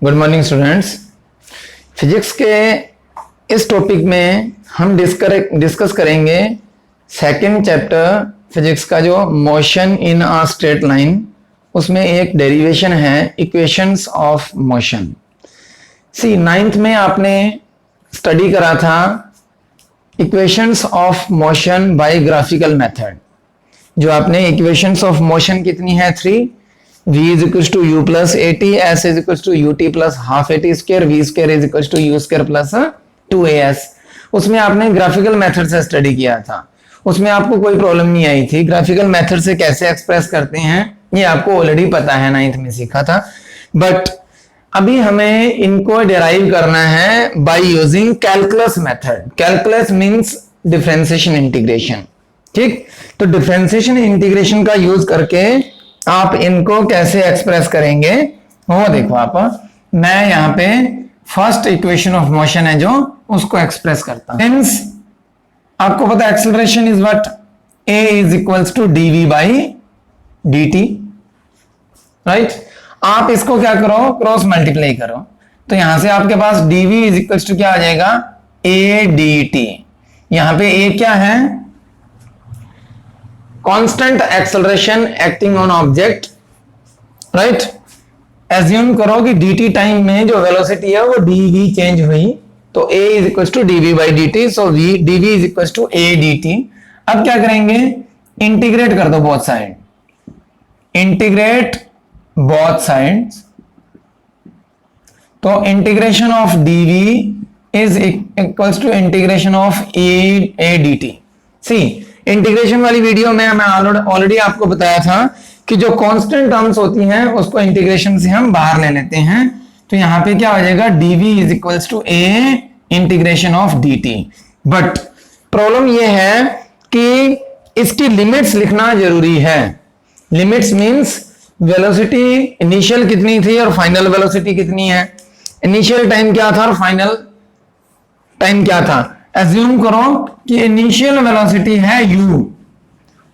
Good morning students. Physics के इस topic में हम डिस्कस करेंगे सेकंड चैप्टर फिजिक्स का, जो motion in a straight line. उसमें एक डेरिवेशन है equations of motion. See, ninth में आपने स्टडी करा था equations of motion by graphical method. जो आपने इक्वेशंस ऑफ मोशन कितनी है? 3। v is equals to u plus at, s is equals to ut plus half at square, v square is equals to u square plus 2as। उसमें आपने graphical method से study किया था, उसमें आपको कोई प्रॉब्लम नहीं आई थी। ग्राफिकल मेथड से कैसे एक्सप्रेस करते हैं ये आपको ऑलरेडी पता है, नाइन्थ में सीखा था। बट अभी हमें इनको डिराइव करना है by using calculus method. Calculus means differentiation integration. ठीक, तो डिफरेंशिएशन इंटीग्रेशन का यूज करके आप इनको कैसे एक्सप्रेस करेंगे वो देखो। आप, मैं यहाँ पे फर्स्ट इक्वेशन ऑफ मोशन है जो उसको एक्सप्रेस करता हूं। सिंस आपको पता है acceleration is what, a is equals to dv by dt, right. आप इसको क्या करो, क्रॉस मल्टीप्लाई करो, तो यहां से आपके पास dv इज इक्वल्स टू क्या आ जाएगा, a dt। यहां पे a क्या है, constant acceleration acting on object, right. Assume करो कि dt टाइम में जो वेलोसिटी है वो dv चेंज हुई, तो a is equal to dv by dt, so dv is equal to a dt। अब क्या करेंगे, इंटीग्रेट कर दो both side, integrate both sides. तो integration of dv is equal to integration of a dt। See, integration वाली video में मैं already आपको बताया था कि जो कांस्टेंट टर्म्स होती हैं उसको इंटीग्रेशन से हम बाहर ले लेते हैं। तो यहां पे क्या हो जाएगा, dv is equals to a integration of dt। But problem ये है कि इसकी लिमिट्स लिखना जरूरी है। लिमिट्स मींस वेलोसिटी इनिशियल कितनी थी और फाइनल वेलोसिटी कितनी है, इनिशियल टाइम क्या था और फाइनल टाइम क्या था। एज्यूम करो कि इनिशियल वेलोसिटी है u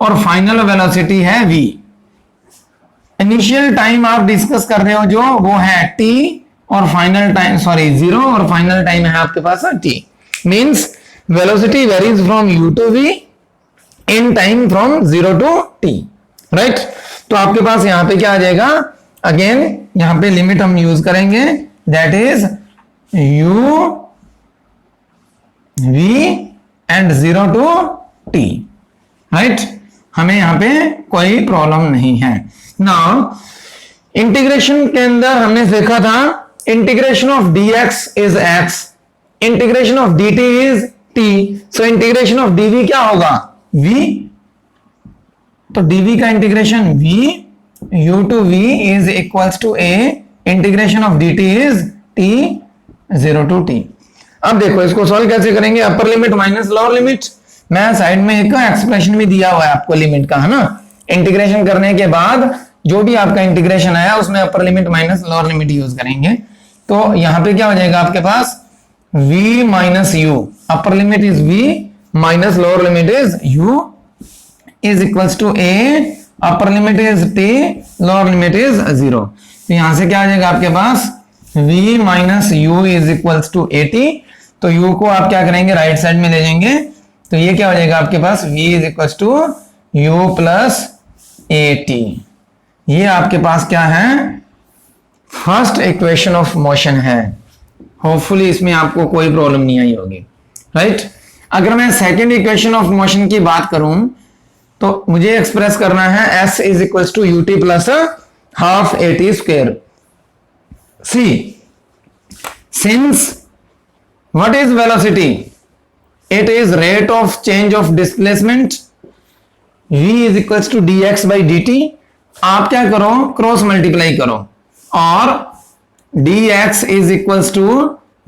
और फाइनल वेलोसिटी है v। इनिशियल टाइम आप डिस्कस कर रहे हो जो वो है t और फाइनल टाइम 0 और फाइनल टाइम है आपके पास t। Means velocity varies from u to v in time from 0 to t, right. तो आपके पास यहां पे क्या आ जाएगा, अगेन यहां पे लिमिट हम यूज करेंगे, that is u v and 0 to t, right. हमें यहां पे कोई प्रॉब्लम नहीं है। नाउ इंटीग्रेशन के अंदर हमने देखा था integration of dx is x, integration of dt is t, so integration of dv क्या होगा, v। तो dv का integration v u to v is equals to a, integration of dt is t 0 to t। अब देखो इसको solve कैसे करेंगे, upper limit minus lower limit. मैं साइड में एक एक्सप्रेशन भी दिया हुआ है आपको लिमिट का, है ना। इंटीग्रेशन करने के बाद जो भी आपका इंटीग्रेशन आया उसमें upper limit minus lower limit use करेंगे। तो यहां पे क्या हो जाएगा आपके पास, v minus u, upper limit is v minus lower limit is u is equals to a, upper limit is t, lower limit is 0। तो यहां से क्या आ जाएगा आपके पास, v minus u is equals to 80। तो u को आप क्या करेंगे, राइट साइड में ले जाएंगे, तो ये क्या हो जाएगा आपके पास, v is equals to u plus 80। ये आपके पास क्या है, फर्स्ट इक्वेशन ऑफ मोशन है। होपफुली इसमें आपको कोई प्रॉब्लम नहीं आई होगी, राइट। अगर मैं सेकेंड इक्वेशन ऑफ मोशन की बात करूं तो मुझे एक्सप्रेस करना है s is equals to ut plus half at square. See, since what is velocity, it is rate of change of displacement, v is equals to dx by dt। आप क्या करो, क्रॉस मल्टीप्लाई करो और dx is equals to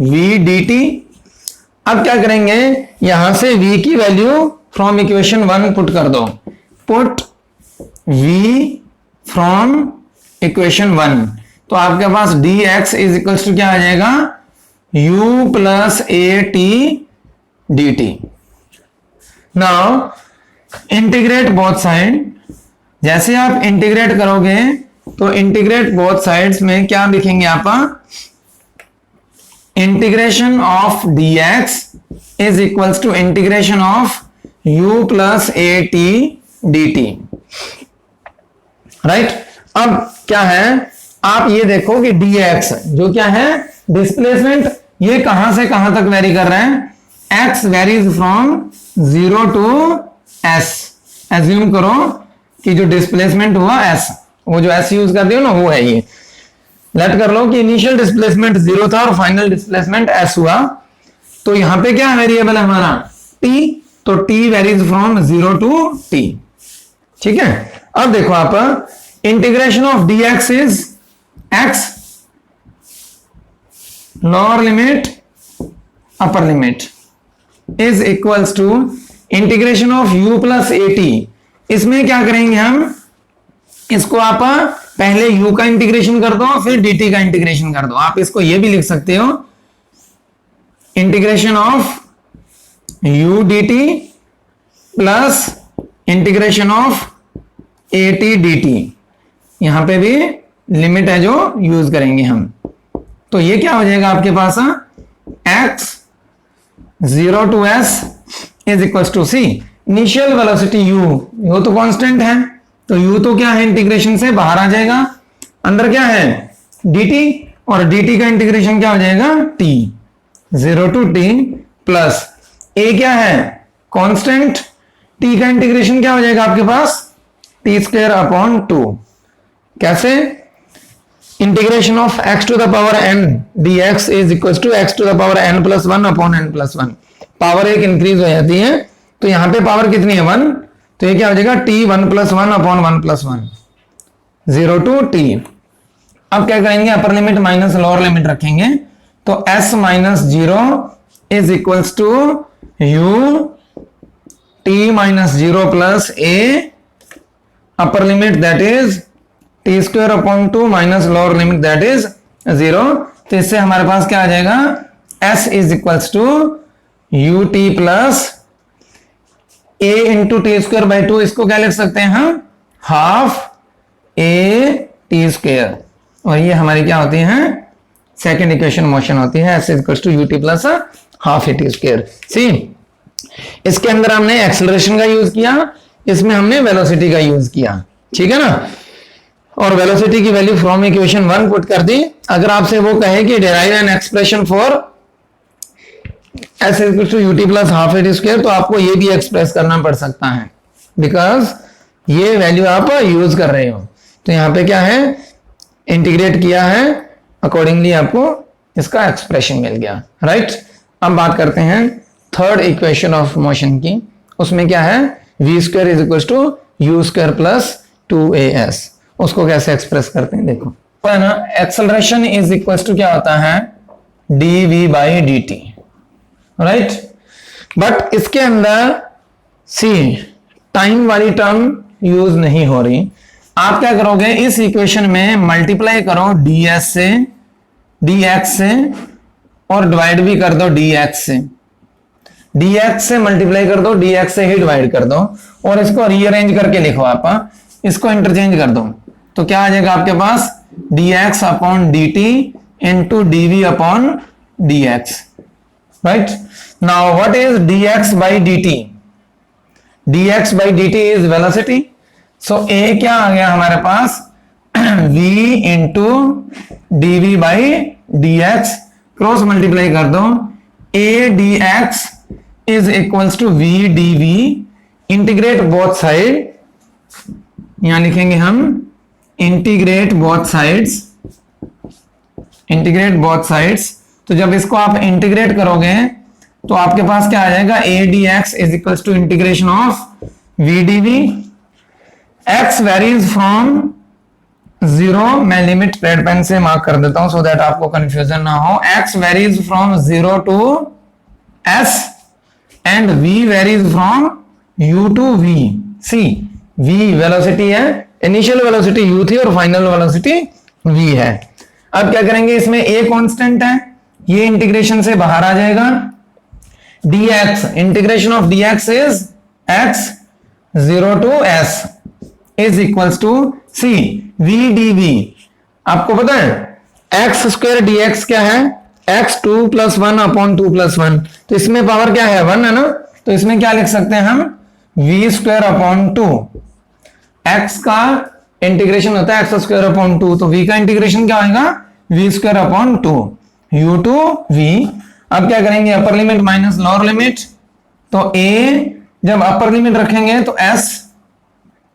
v dt। अब क्या करेंगे, यहां से v की वैल्यू फ्रॉम इक्वेशन 1 पुट कर दो, पुट v फ्रॉम इक्वेशन 1। तो आपके पास dx इज इक्वल्स टू क्या आ जाएगा, u plus at dt। Now integrate both side. जैसे आप इंटीग्रेट करोगे तो इंटीग्रेट बोथ साइड्स में क्या लिखेंगे आप, integration of dx is equals to integration of u plus a t d t, right. अब क्या है, आप ये देखो कि dx जो क्या है डिस्प्लेसमेंट, ये कहां से कहां तक वेरी कर रहे हैं, x varies from 0 to s। Assume करो कि जो डिस्प्लेसमेंट हुआ s, वो जो s यूज करते हो ना वो है ये। लेट कर लो कि इनिशियल डिस्प्लेसमेंट 0 था और फाइनल डिस्प्लेसमेंट s हुआ, तो यहां पे क्या वेरिएबल है हमारा t, तो t varies from 0 to t, ठीक है। अब देखो आप, integration of dx is x lower limit upper limit is equals to integration of u plus a t. इसमें क्या करेंगे हम, इसको आप पहले u का इंटीग्रेशन कर दो फिर dt का इंटीग्रेशन कर दो। आप इसको ये भी लिख सकते हो integration of u dt plus integration of A t d T. यहां पे भी लिमिट है जो यूज करेंगे हम, तो ये क्या हो जाएगा आपके पास, x 0 to s is equal to c। Initial velocity u तो कांस्टेंट है, तो u तो क्या है इंटीग्रेशन से बाहर आ जाएगा, अंदर क्या है dt, और dt का इंटीग्रेशन क्या हो जाएगा t 0 to t plus a क्या है कांस्टेंट, t का इंटीग्रेशन क्या हो जाएगा आपके पास t स्क्वायर अपॉन 2। कैसे, integration of x to the power n dx is equal to x to the power n plus 1 upon n plus 1। Power एक इंक्रीज हो जाती है, तो यहां पे पावर कितनी है 1, तो ये क्या हो जाएगा t 1 plus 1 upon 1 plus 1 0 to t। अब क्या करेंगे, upper limit minus lower limit रखेंगे, तो s minus 0 is equals to u t minus 0 plus a upper limit that is t square upon 2 minus lower limit that is 0। तो इससे हमारे पास क्या आ जाएगा, s is equals to u t plus a into t square by 2। इसको क्या लिख सकते हैं हम, हाफ a t स्क्वायर, और ये हमारी क्या होती है सेकेंड इक्वेशन मोशन होती है, s is equals to u t plus half a t square. See, इसके अंदर हमने एक्सेलरेशन का यूज किया, इसमें हमने वेलोसिटी का यूज किया, ठीक है ना। और वेलोसिटी की वैल्यू फ्रॉम इक्वेशन 1 पुट कर दी। अगर आपसे वो कहे कि derive an expression for s equal to ut plus half a t square, तो आपको ये भी एक्सप्रेस करना पड़ सकता है, बिकॉज ये वैल्यू आप यूज कर रहे हो। तो यहां पे क्या है, इंटीग्रेट किया है, अकॉर्डिंगली आपको इसका एक्सप्रेशन मिल गया, राइट। अब बात करते हैं थर्ड इक्वेशन ऑफ मोशन की, उसमें क्या है, v square is equal to u square plus 2as। उसको कैसे एक्सप्रेस करते हैं देखो, तो है ना, एक्सेलरेशन इज इक्वल टू क्या होता है dv by dt, right. But इसके अंदर सी टाइम वाली टर्म यूज नहीं हो रही। आप क्या करोगे, इस इक्वेशन में मल्टीप्लाई करो ds से, dx से, और डिवाइड भी कर दो dx से, dx से मल्टीप्लाई कर दो, dx से ही डिवाइड कर दो, और इसको रीअरेंज करके लिखो आप, इसको इंटरचेंज कर दो, तो क्या आ जाएगा आपके पास dx upon dt into dv upon dx, right. Now what is dx by dt, dx by dt is velocity, so a क्या आ गया हमारे पास v into dv by dx, cross multiply कर दो, a dx is equals to v dv, integrate both side, यहां लिखेंगे हम integrate both sides, integrate both sides. तो जब इसको आप इंटीग्रेट करोगे तो आपके पास क्या आ जाएगा, a dx is equals to integration of v dv, x varies from 0, मैं लिमिट रेड पेन से मार्क कर देता हूं सो दैट आपको कंफ्यूजन ना हो, x varies from 0 to s and v varies from u to v। See, v velocity है, initial velocity u थी और फाइनल वेलोसिटी v है। अब क्या करेंगे, इसमें a कांस्टेंट है, ये इंटीग्रेशन से बाहर आ जाएगा, dx integration of dx is x 0 to s is equals to c v d v, आपको पता है एक्स स्क्वायर डी एक्स क्या है, एक्स 2 + 1 अपॉन 2 + 1, तो इसमें पावर क्या है 1 है ना, तो इसमें क्या लिख सकते हैं हम वी स्क्वायर अपॉन 2, एक्स का इंटीग्रेशन होता है एक्स स्क्वायर अपॉन 2, तो वी का इंटीग्रेशन क्या होगा v square upon 2 u to v. अब क्या करेंगे upper limit minus lower limit, तो ए जब अपर लिमिट रखेंगे तो s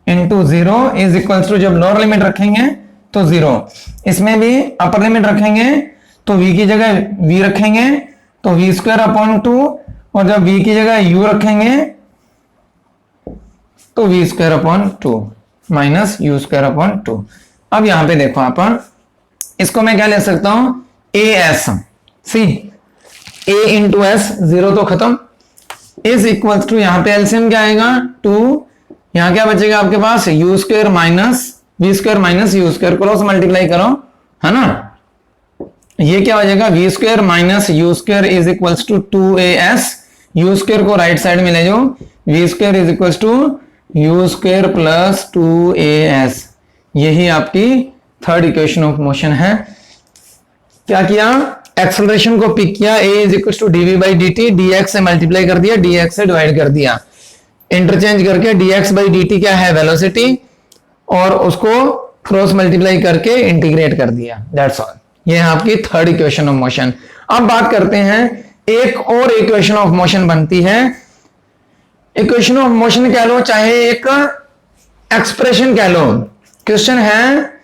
into 0 is equal to जब लोअर लिमिट रखेंगे तो 0, इसमें भी अपर लिमिट रखेंगे तो v की जगह v रखेंगे तो v स्क्वायर अपॉन 2, और जब v की जगह u रखेंगे तो v square upon 2 minus u square upon 2। अब यहां पे देखो आप, इसको मैं क्या ले सकता हूं as, see a into s, 0 तो खत्म, इज इक्वल टू यहां पे एलसीएम क्या आएगा 2, यहां क्या बचेगा आपके पास u square minus v square minus u square, cross multiply करो है ना, ये क्या हो जाएगा v square minus u square is equal to 2as, u square को राइट साइड में ले जाओ, v square is equal to u square plus 2as, यही आपकी थर्ड इक्वेशन ऑफ मोशन है। क्या किया एक्सेलरेशन को पिक किया, a is equal to d v by d t, dx से मल्टीप्लाई कर दिया, dx से डिवाइड कर दिया, इंटरचेंज करके dx बाई डी टी क्या है वेलोसिटी, और उसको क्रॉस मल्टीप्लाई करके इंटीग्रेट कर दिया, दैट्स ऑल। ये है आपकी थर्ड इक्वेशन ऑफ मोशन। अब बात करते हैं एक और इक्वेशन ऑफ मोशन बनती है, इक्वेशन ऑफ मोशन कह लो चाहे एक एक्सप्रेशन कह लो। क्वेश्चन है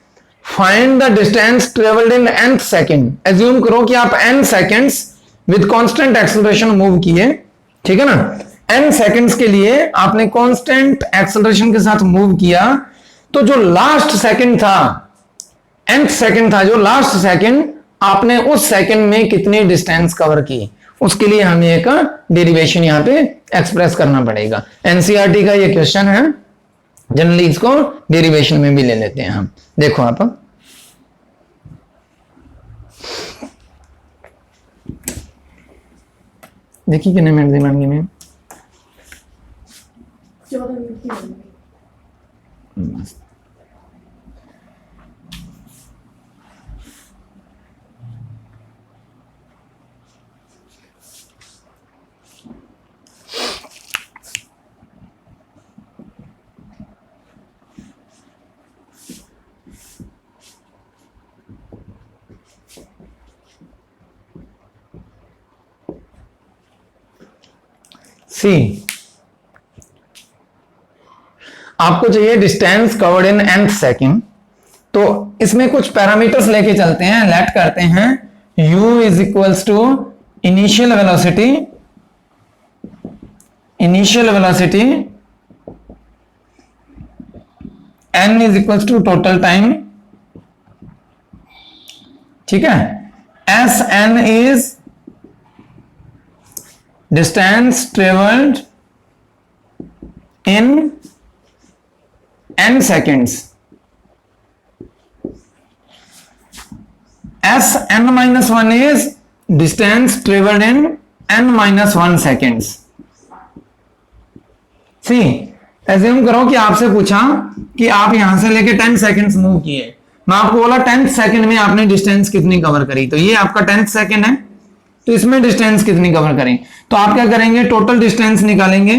find the distance travelled in nth second. Assume करो कि आप n seconds with constant acceleration move किए, ठीक है ना, n सेकेंड्स के लिए आपने कांस्टेंट एक्सेलरेशन के साथ मूव किया, तो जो लास्ट सेकेंड था nth सेकेंड था, जो लास्ट सेकेंड आपने उस सेकेंड में कितनी डिस्टेंस कवर की, उसके लिए हमें एक डेरिवेशन यहां पे एक्सप्रेस करना पड़ेगा। एनसीईआरटी का ये क्वेश्चन है, जनरली इसको डेरिवेशन में भी ले लेते हैं हम। देखो आप देखिए कितने मिनट दिमाग में 14 मिनट की होगी। सी आपको चाहिए distance covered in nth second, तो इसमें कुछ पैरामीटर्स लेके चलते हैं, लेट करते हैं u is equals to initial velocity, n is equals to total time, ठीक है, Sn is distance traveled in n seconds, Sn minus 1 is distance traveled in n minus 1 seconds। C assume करो कि आपसे पूछा कि आप यहां से लेके 10 सेकंड्स मूव किए, मैं आपको बोला 10th सेकंड में आपने डिस्टेंस कितनी कवर करी, तो ये आपका 10th सेकंड है, तो इसमें डिस्टेंस कितनी कवर करें, तो आप क्या करेंगे टोटल डिस्टेंस निकालेंगे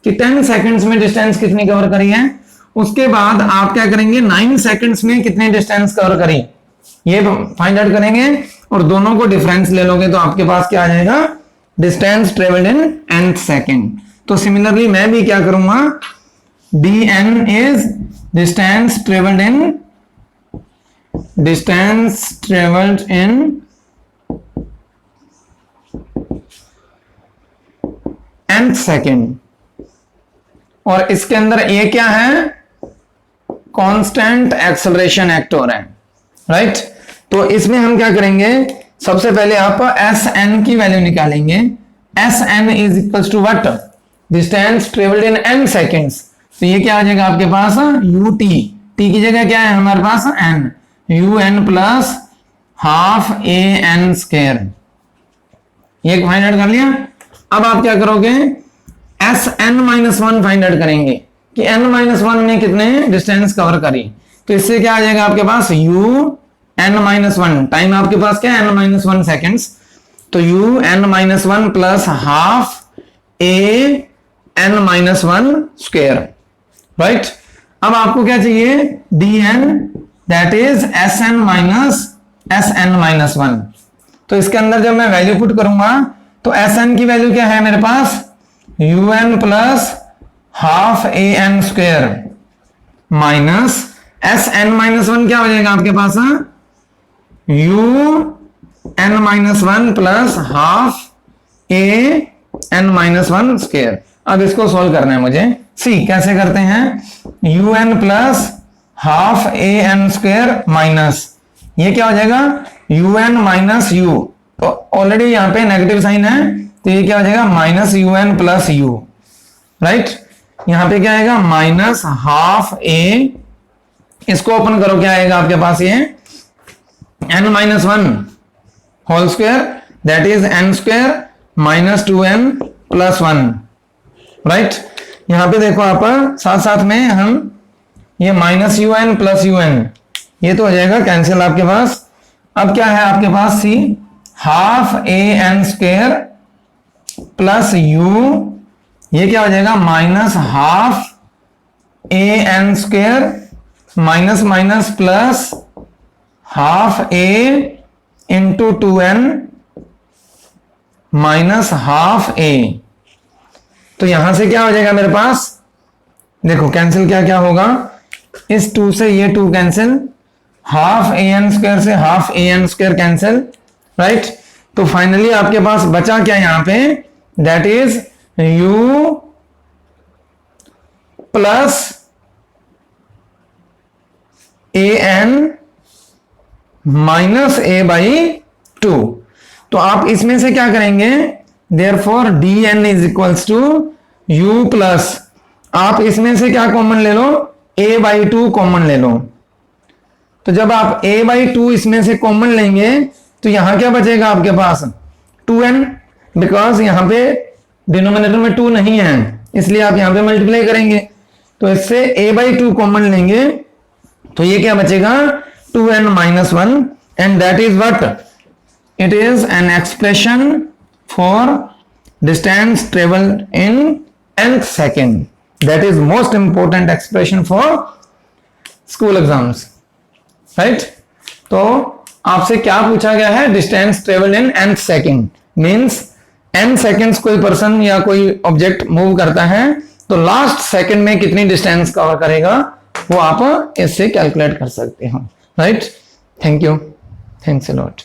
कि 10 सेकंड्स में डिस्टेंस कितनी कवर करी है, उसके बाद आप क्या करेंगे 9 सेकंड्स में कितनी डिस्टेंस कवर करी ये फाइंड आउट करेंगे, और दोनों को डिफरेंस ले लोगे तो आपके पास क्या आ जाएगा डिस्टेंस ट्रेवल्ड इन nth सेकंड। तो सिमिलरली मैं भी क्या करूंगा dn is distance travelled in nth second, और इसके अंदर ए क्या है कांस्टेंट एक्सेलरेशन एक्ट हो रहा है, राइट। तो इसमें हम क्या करेंगे सबसे पहले आप Sn की वैल्यू निकालेंगे, Sn is equal to what distance travelled in n seconds, तो ये क्या आ जाएगा आपके पास ut, t की जगह क्या है हमारे पास n, un plus half an square, ये फाइंड आउट कर लिया। अब आप क्या करोगे Sn-1 फाइंड आउट करेंगे कि n-1 ने कितने डिस्टेंस कवर करी, तो इससे क्या आ जाएगा आपके पास un-1 टाइम आपके पास क्या है n-1 सेकेंड्स, तो un-1 plus half an-1 square, right. अब आपको क्या चाहिए dn, दैट इज sn-1। तो इसके अंदर जब मैं वैल्यू पुट करूंगा तो sn की वैल्यू क्या है मेरे पास un plus half an square minus sn-1 क्या हो जाएगा आपके पास un-1 plus half an-1 square. अब इसको सॉल्व करना है मुझे, सी कैसे करते हैं, un plus half an square minus ये क्या हो जाएगा un माइनस u, तो ऑलरेडी यहां पे नेगेटिव साइन है तो ये क्या हो जाएगा minus un plus u, right. यहां पे क्या आएगा माइनस हाफ a, इसको ओपन करो क्या आएगा आपके पास ये n-1 whole square that is n square minus 2n plus 1, right. यहां पे देखो आप साथ साथ में हम ये माइनस un प्लस un ये तो हो जाएगा कैंसिल आपके पास। अब क्या है आपके पास see half an square plus u, ये क्या हो जाएगा minus half an square minus minus plus half a into 2n minus half a। तो यहां से क्या हो जाएगा मेरे पास, देखो कैंसिल क्या क्या होगा, इस 2 से ये 2 कैंसिल, हाफ an स्क्वायर से half an square cancel, right. तो फाइनली आपके पास बचा क्या यहां पे, that is u plus an minus a by 2। तो आप इसमें से क्या करेंगे, therefore dn is equals to u plus, आप इसमें से क्या कॉमन ले लो, a बाई 2 कॉमन ले लो। तो जब आप a बाई 2 इसमें से कॉमन लेंगे तो यहां क्या बचेगा आपके पास 2n, बिकॉज यहां पे डिनोमिनेटर में 2 नहीं है इसलिए आप यहां पे मल्टीप्लाई करेंगे, तो इससे a बाई 2 कॉमन लेंगे तो ये क्या बचेगा 2n minus 1, and that is what, it is an expression for distance travel in nth second, that is most important expression for school exams, right. तो आपसे क्या पूछा गया है, distance travel in nth second, means n seconds कोई person या कोई object move करता है तो लास्ट सेकंड में कितनी डिस्टेंस कवर करेगा वो आप इससे कैलकुलेट कर सकते हो, right. Thank you, thanks a lot.